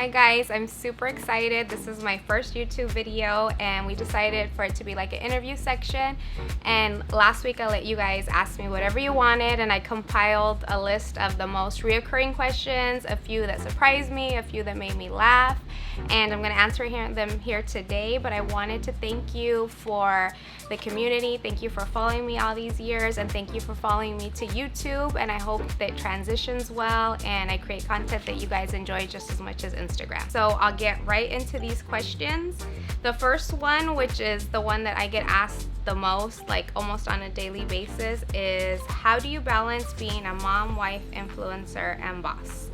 Hi guys, I'm super excited. This is my first YouTube video and we decided for it to be like an interview section. And last week I let you guys ask me whatever you wanted and I compiled a list of the most reoccurring questions, a few that surprised me, a few that made me laugh, and I'm going to answer them here today. But I wanted to thank you for the community. Thank you for following me all these years, and thank you for following me to YouTube, and I hope that transitions well and I create content that you guys enjoy just as much as Instagram. So I'll get right into these questions. The first one, which is the one that I get asked the most, like almost on a daily basis, is how do you balance being a mom, wife, influencer, and boss?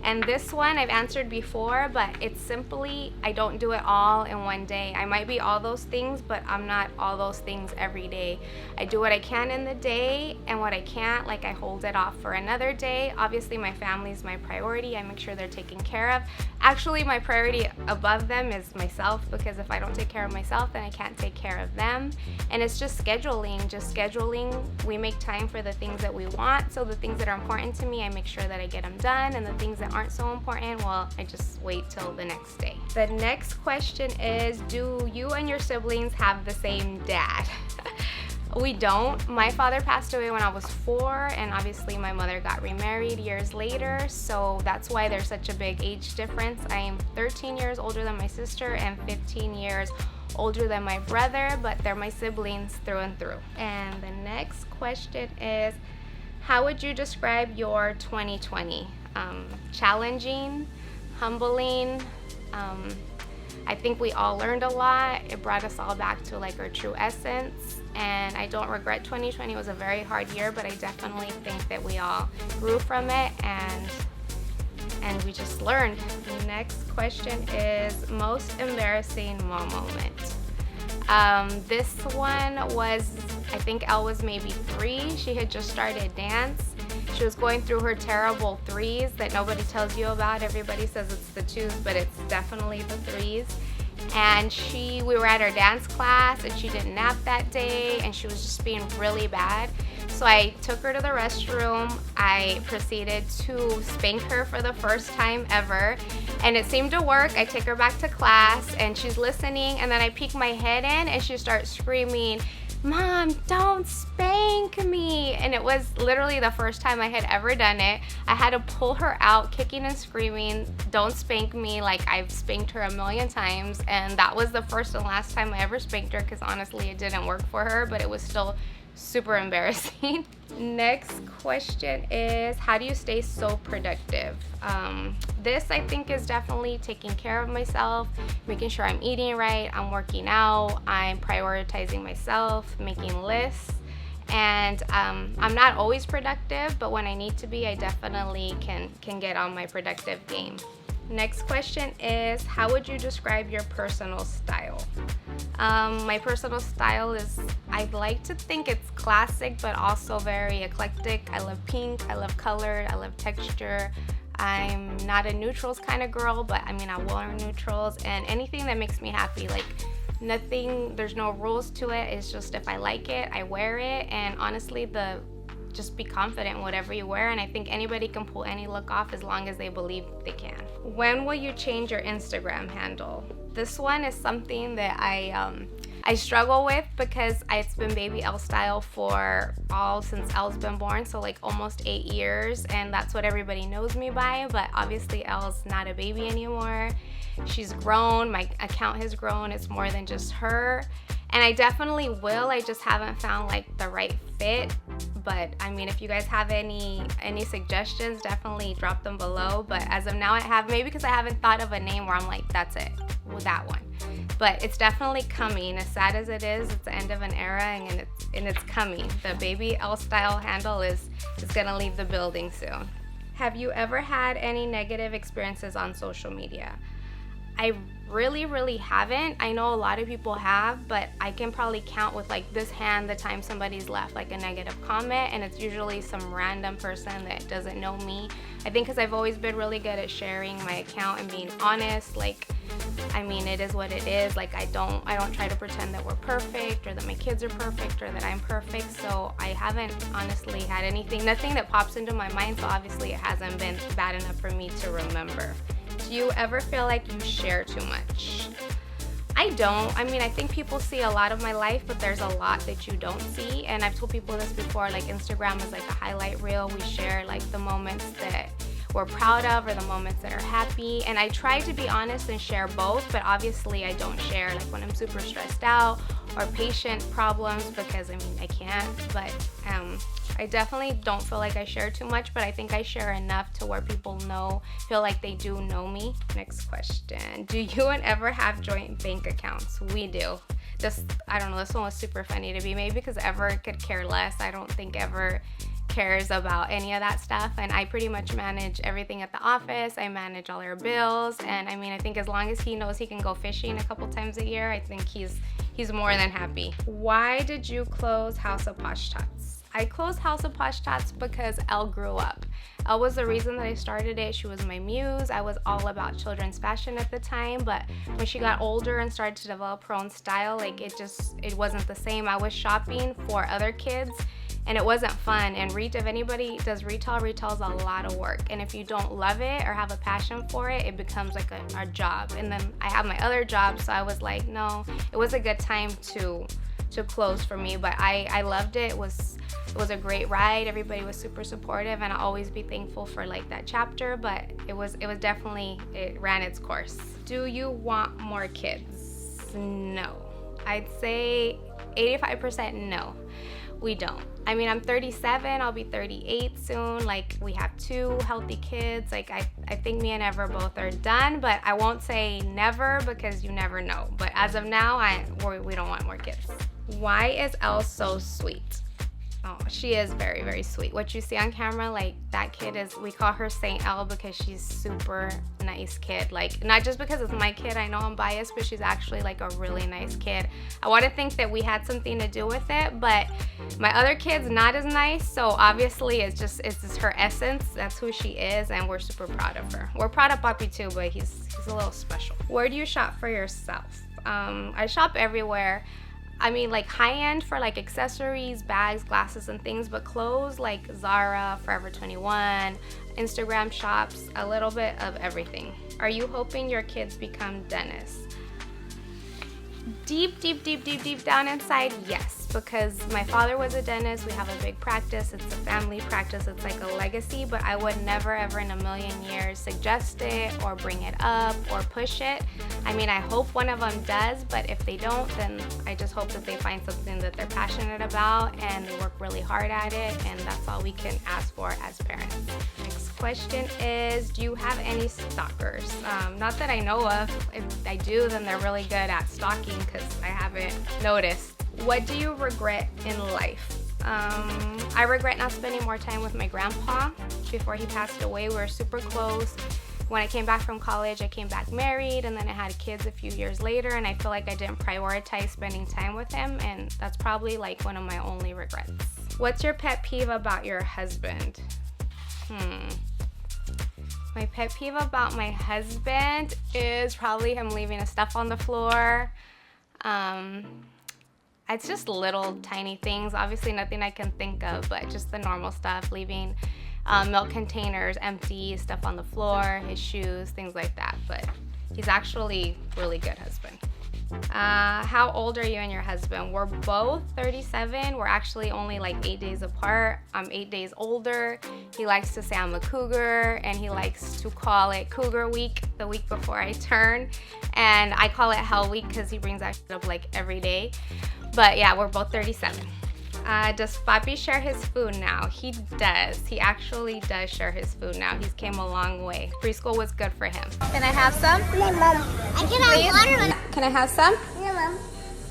And this one I've answered before, but it's simply I don't do it all in one day. I might be all those things, but I'm not all those things every day. I do what I can in the day, and what I can't, like, I hold it off for another day. Obviously my family's my priority. I make sure they're taken care of. Actually, my priority above them is myself, because if I don't take care of myself, then I can't take care of them. And it's just scheduling. We make time for the things that we want. So the things that are important to me, I make sure that I get them done, and the things that aren't so important, well, I just wait till the next day. The next question is, do you and your siblings have the same dad? We don't. My father passed away when I was 4, and obviously my mother got remarried years later, so that's why there's such a big age difference. I am 13 years older than my sister and 15 years older than my brother, but they're my siblings through and through. And the next question is, how would you describe your 2020? Challenging, humbling. I think we all learned a lot. It brought us all back to like our true essence, and I don't regret 2020. It was a very hard year, but I definitely think that we all grew from it, and we just learned. The next question is most embarrassing mom moment. This one was, I think Elle was maybe 3. She had just started dance. She was going through her terrible 3s that nobody tells you about. Everybody says it's the 2s, but it's definitely the 3s. And we were at her dance class, and she didn't nap that day, and she was just being really bad. So I took her to the restroom. I proceeded to spank her for the first time ever, and it seemed to work. I take her back to class, and she's listening, and then I peek my head in, and she starts screaming, "Mom, don't spank me." And it was literally the first time I had ever done it. I had to pull her out kicking and screaming, "Don't spank me," like I've spanked her a million times. And that was the first and last time I ever spanked her, because honestly it didn't work for her, but it was still super embarrassing. Next question is, how do you stay so productive? This I think is definitely taking care of myself, making sure I'm eating right, I'm working out, I'm prioritizing myself, making lists. And I'm not always productive, but when I need to be, I definitely can get on my productive game. Next question is, how would you describe your personal style? My personal style is, I'd like to think it's classic, but also very eclectic. I love pink, I love color, I love texture. I'm not a neutrals kind of girl, but I mean, I wear neutrals, and anything that makes me happy, like nothing, there's no rules to it. It's just if I like it, I wear it. And honestly, just be confident in whatever you wear, and I think anybody can pull any look off as long as they believe they can. When will you change your Instagram handle? This one is something that I struggle with, because it's been baby Elle style since Elle's been born, so like almost 8 years, and that's what everybody knows me by. But obviously Elle's not a baby anymore. She's grown, my account has grown, it's more than just her. And I definitely will, I just haven't found like the right fit. But I mean, if you guys have any suggestions, definitely drop them below. But as of now, I have, maybe because I haven't thought of a name where I'm like, that's it, with that one. But it's definitely coming. As sad as it is, it's the end of an era, and it's coming. The baby Elle style handle is gonna leave the building soon. Have you ever had any negative experiences on social media? I really haven't. I know a lot of people have, but I can probably count with like this hand the time somebody's left like a negative comment, and it's usually some random person that doesn't know me. I think because I've always been really good at sharing my account and being honest. Like, I mean, it is what it is. Like, I don't try to pretend that we're perfect, or that my kids are perfect, or that I'm perfect. So I haven't honestly had nothing that pops into my mind. So obviously it hasn't been bad enough for me to remember. Do you ever feel like you share too much? I don't. I mean, I think people see a lot of my life, but there's a lot that you don't see. And I've told people this before, like Instagram is like a highlight reel. We share like the moments that we're proud of or the moments that are happy. And I try to be honest and share both, but obviously I don't share like when I'm super stressed out or patient problems, because I mean, I can't. But I definitely don't feel like I share too much, but I think I share enough to where people feel like they do know me. Next question. Do you and Ever have joint bank accounts? We do. I don't know, this one was super funny to me, maybe because Ever could care less. I don't think Ever cares about any of that stuff, and I pretty much manage everything at the office. I manage all our bills, and I mean, I think as long as he knows he can go fishing a couple times a year, I think he's more than happy. Why did you close House of Posh Tots? I closed House of Posh Tots because Elle grew up. Elle was the reason that I started it. She was my muse. I was all about children's fashion at the time, but when she got older and started to develop her own style, like it wasn't the same. I was shopping for other kids and it wasn't fun. And if anybody does retail's a lot of work. And if you don't love it or have a passion for it, it becomes like a job. And then I have my other job, so I was like, no, it was a good time to close for me, but I loved it. It was a great ride. Everybody was super supportive, and I'll always be thankful for like that chapter, but it ran its course. Do you want more kids? No. I'd say 85% no. We don't. I mean, I'm 37, I'll be 38 soon. Like, we have 2 healthy kids. Like, I think me and Ever both are done, but I won't say never because you never know. But as of now, we don't want more kids. Why is Elle so sweet? Oh, she is very, very sweet. What you see on camera, like that kid we call her Saint Elle because she's super nice kid. Like, not just because it's my kid, I know I'm biased, but she's actually like a really nice kid. I want to think that we had something to do with it, but my other kid's not as nice, so obviously it's just her essence. That's who she is, and we're super proud of her. We're proud of Papi too, but he's a little special. Where do you shop for yourself? I shop everywhere. I mean, like high-end for like accessories, bags, glasses, and things, but clothes like Zara, Forever 21, Instagram shops, a little bit of everything. Are you hoping your kids become dentists? Deep down inside, yes, because my father was a dentist. We have a big practice. It's a family practice. It's like a legacy, but I would never ever in a million years suggest it or bring it up or push it. I mean, I hope one of them does, but if they don't, then I just hope that they find something that they're passionate about and they work really hard at it, and that's all we can ask for as parents. Next question is, do you have any stalkers? Not that I know of. If I do, then they're really good at stalking because I haven't noticed. What do you regret in life? I regret not spending more time with my grandpa. Before he passed away, we were super close. When I came back from college, I came back married, and then I had kids a few years later, and I feel like I didn't prioritize spending time with him, and that's probably like one of my only regrets. What's your pet peeve about your husband? My pet peeve about my husband is probably him leaving his stuff on the floor. It's just little tiny things, obviously nothing I can think of, but just the normal stuff, leaving milk containers empty, stuff on the floor, his shoes, things like that. But he's actually a really good husband. How old are you and your husband? We're both 37. We're actually only like 8 days apart. I'm 8 days older. He likes to say I'm a cougar, and he likes to call it Cougar Week, the week before I turn. And I call it Hell Week because he brings that shit up like every day. But yeah, we're both 37. Does Papi share his food now? He does. He actually does share his food now. He's came a long way. Preschool was good for him. Can I have some? No, Mom. I can have watermelon. Can I have some? No, Mom.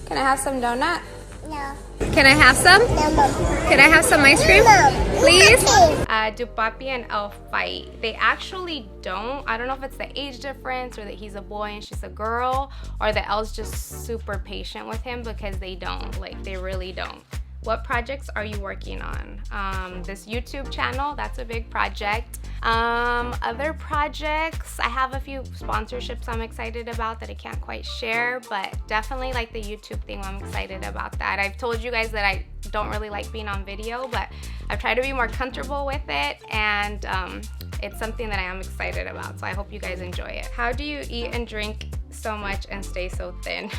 Can I have some donut? No. Can I have some? No, Mom. Can I have some ice cream? No, Mom. Please? Okay. Do Papi and Elle fight? They actually don't. I don't know if it's the age difference or that he's a boy and she's a girl, or that Elle's just super patient with him, because they don't. Like, they really don't. What projects are you working on? This YouTube channel, that's a big project. Other projects, I have a few sponsorships I'm excited about that I can't quite share, but definitely like the YouTube thing, I'm excited about that. I've told you guys that I don't really like being on video, but I've tried to be more comfortable with it, and it's something that I am excited about, so I hope you guys enjoy it. How do you eat and drink so much and stay so thin?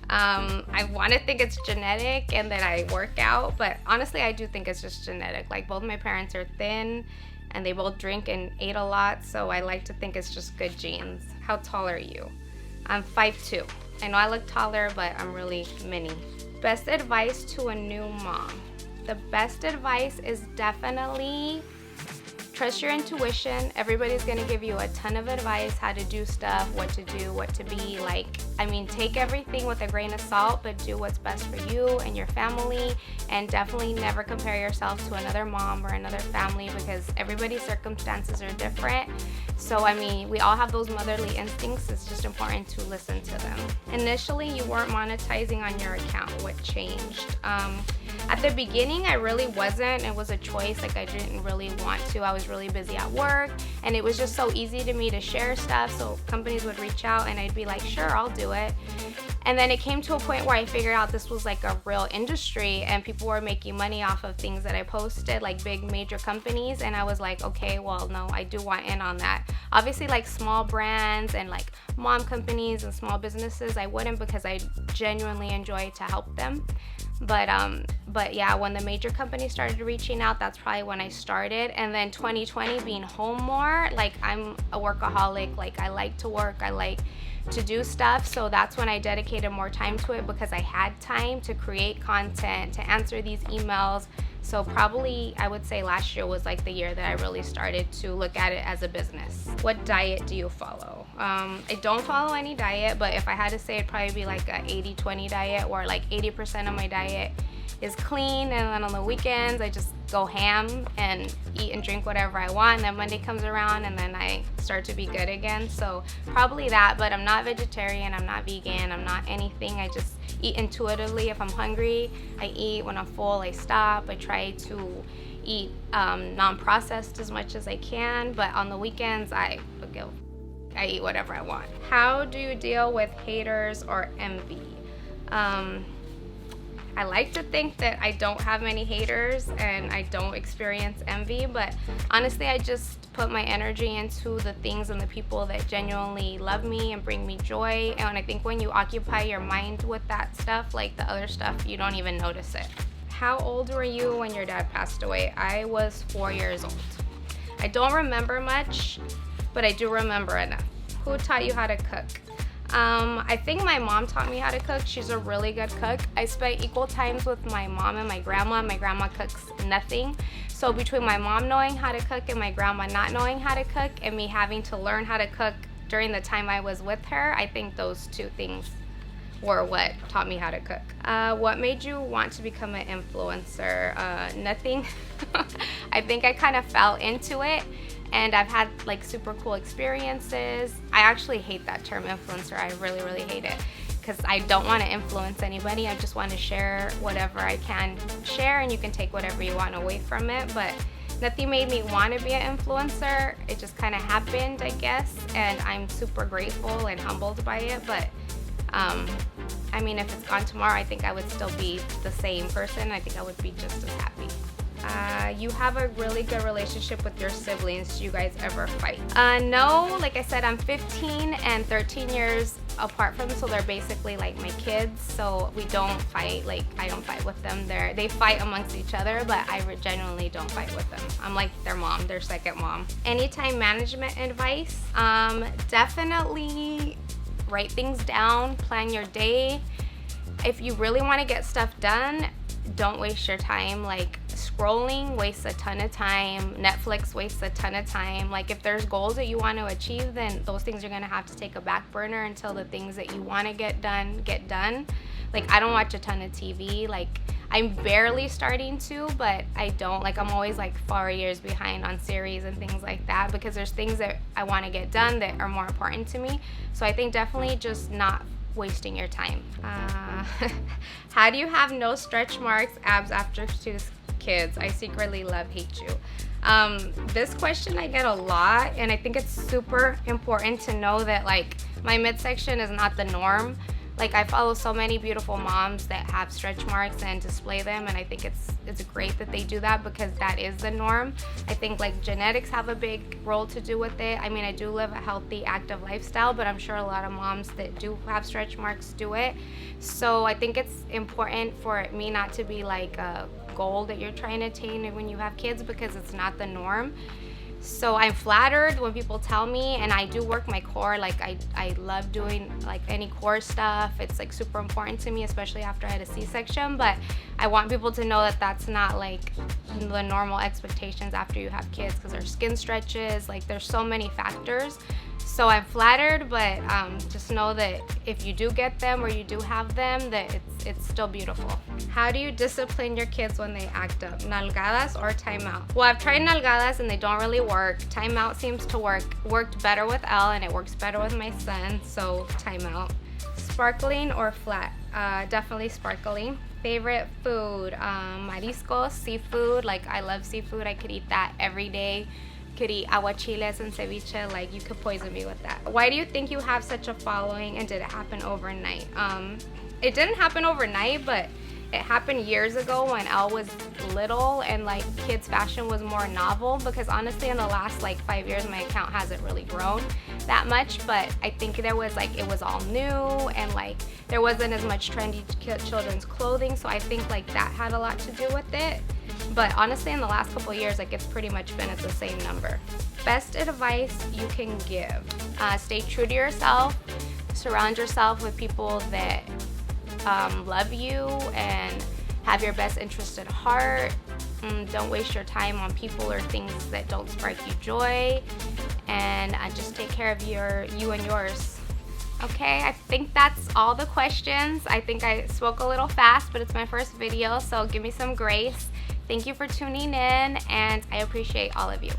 I want to think it's genetic and that I work out, but honestly I do think it's just genetic. Like, both my parents are thin and they both drink and ate a lot, so I like to think it's just good genes. How tall are you? I'm 5'2". I know I look taller, but I'm really mini. Best advice to a new mom. The best advice is definitely trust your intuition. Everybody's gonna give you a ton of advice, how to do stuff, what to do, what to be. Like, I mean, take everything with a grain of salt, but do what's best for you and your family, and definitely never compare yourself to another mom or another family, because everybody's circumstances are different. So, I mean, we all have those motherly instincts. It's just important to listen to them. Initially, you weren't monetizing on your account. What changed? At the beginning, I really wasn't. It was a choice. Like, I didn't really want to. I was really busy at work, and it was just so easy to me to share stuff. So companies would reach out and I'd be like, sure, I'll do it. And then it came to a point where I figured out this was like a real industry and people were making money off of things that I posted, like big major companies. And I was like, okay, well, no, I do want in on that. Obviously, like small brands and like mom companies and small businesses, I wouldn't, because I genuinely enjoy to help them. But yeah, when the major companies started reaching out, that's probably when I started. And then 2020, being home more, like, I'm a workaholic. Like, I like to work, I like to do stuff, so that's when I dedicated more time to it, because I had time to create content, to answer these emails. So probably I would say last year was like the year that I really started to look at it as a business. What diet do you follow? I don't follow any diet, but if I had to say, it'd probably be like a 80-20 diet, where like 80% of my diet is clean, and then on the weekends I just go ham and eat and drink whatever I want, and then Monday comes around and then I start to be good again. So probably that, but I'm not vegetarian, I'm not vegan, I'm not anything. I just eat intuitively. If I'm hungry, I eat. When I'm full, I stop. I try to eat non-processed as much as I can, but on the weekends I eat whatever I want. How do you deal with haters or envy? I like to think that I don't have many haters and I don't experience envy, but honestly, I just put my energy into the things and the people that genuinely love me and bring me joy. And I think when you occupy your mind with that stuff, like the other stuff, you don't even notice it. How old were you when your dad passed away? I was 4 years old. I don't remember much, but I do remember enough. Who taught you how to cook? I think my mom taught me how to cook. She's a really good cook. I spent equal times with my mom and my grandma. My grandma cooks nothing. So between my mom knowing how to cook and my grandma not knowing how to cook, and me having to learn how to cook during the time I was with her, I think those two things were what taught me how to cook. What made you want to become an influencer? Nothing. I think I kind of fell into it. And I've had like super cool experiences. I actually hate that term influencer. I really, really hate it, because I don't want to influence anybody. I just want to share whatever I can share, and you can take whatever you want away from it. But nothing made me want to be an influencer. It just kind of happened, I guess. And I'm super grateful and humbled by it. But I mean, if it's gone tomorrow, I think I would still be the same person. I think I would be just as happy. You have a really good relationship with your siblings. Do you guys ever fight? No, like I said, I'm 15 and 13 years apart from them, so they're basically like my kids. So we don't fight. Like, I don't fight with them. They fight amongst each other, but I genuinely don't fight with them. I'm like their mom, their second mom. Any time management advice? Definitely write things down, plan your day. If you really want to get stuff done, don't waste your time. Like, scrolling wastes a ton of time. Netflix wastes a ton of time. Like, if there's goals that you want to achieve, then those things are gonna have to take a back burner until the things that you want to get done get done. Like, I don't watch a ton of TV. Like, I'm barely starting to, but I don't. Like, I'm always like 4 years behind on series and things like that, because there's things that I want to get done that are more important to me. So I think definitely just not wasting your time. How do you have no stretch marks, abs after 2 kids? I secretly hate you. This question I get a lot, and I think it's super important to know that, like, my midsection is not the norm. Like, I follow so many beautiful moms that have stretch marks and display them, and I think it's great that they do that because that is the norm. I think like genetics have a big role to do with it. I mean, I do live a healthy, active lifestyle, but I'm sure a lot of moms that do have stretch marks do it. So I think it's important for me not to be like a goal that you're trying to attain when you have kids, because it's not the norm. So I'm flattered when people tell me, and I do work my core. Like I love doing like any core stuff. It's like super important to me, especially after I had a C-section. But I want people to know that that's not like the normal expectations after you have kids, because there's skin stretches, like there's so many factors. So I'm flattered, but just know that if you do get them or you do have them, that it's still beautiful. How do you discipline your kids when they act up? Nalgadas or timeout? Well, I've tried nalgadas and they don't really work. Timeout seems to worked better with Elle, and it works better with my son, so timeout. Sparkling or flat? Definitely sparkling. Favorite food? Mariscos, seafood. Like, I love seafood. I could eat that every day. Could eat aguachiles and ceviche. Like, you could poison me with that. Why do you think you have such a following, and did it happen overnight? It didn't happen overnight, but it happened years ago when Elle was little and like kids fashion was more novel, because honestly in the last like 5 years my account hasn't really grown that much. But I think there was like, it was all new, and like there wasn't as much trendy children's clothing, so I think like that had a lot to do with it. But honestly in the last couple of years, like it's pretty much been at the same number. Best advice you can give? Stay true to yourself. Surround yourself with people that love you and have your best interest at heart. Don't waste your time on people or things that don't spark you joy, and just take care of you and yours. Okay, I think that's all the questions. I think I spoke a little fast, but it's my first video, so give me some grace. Thank you for tuning in, and I appreciate all of you.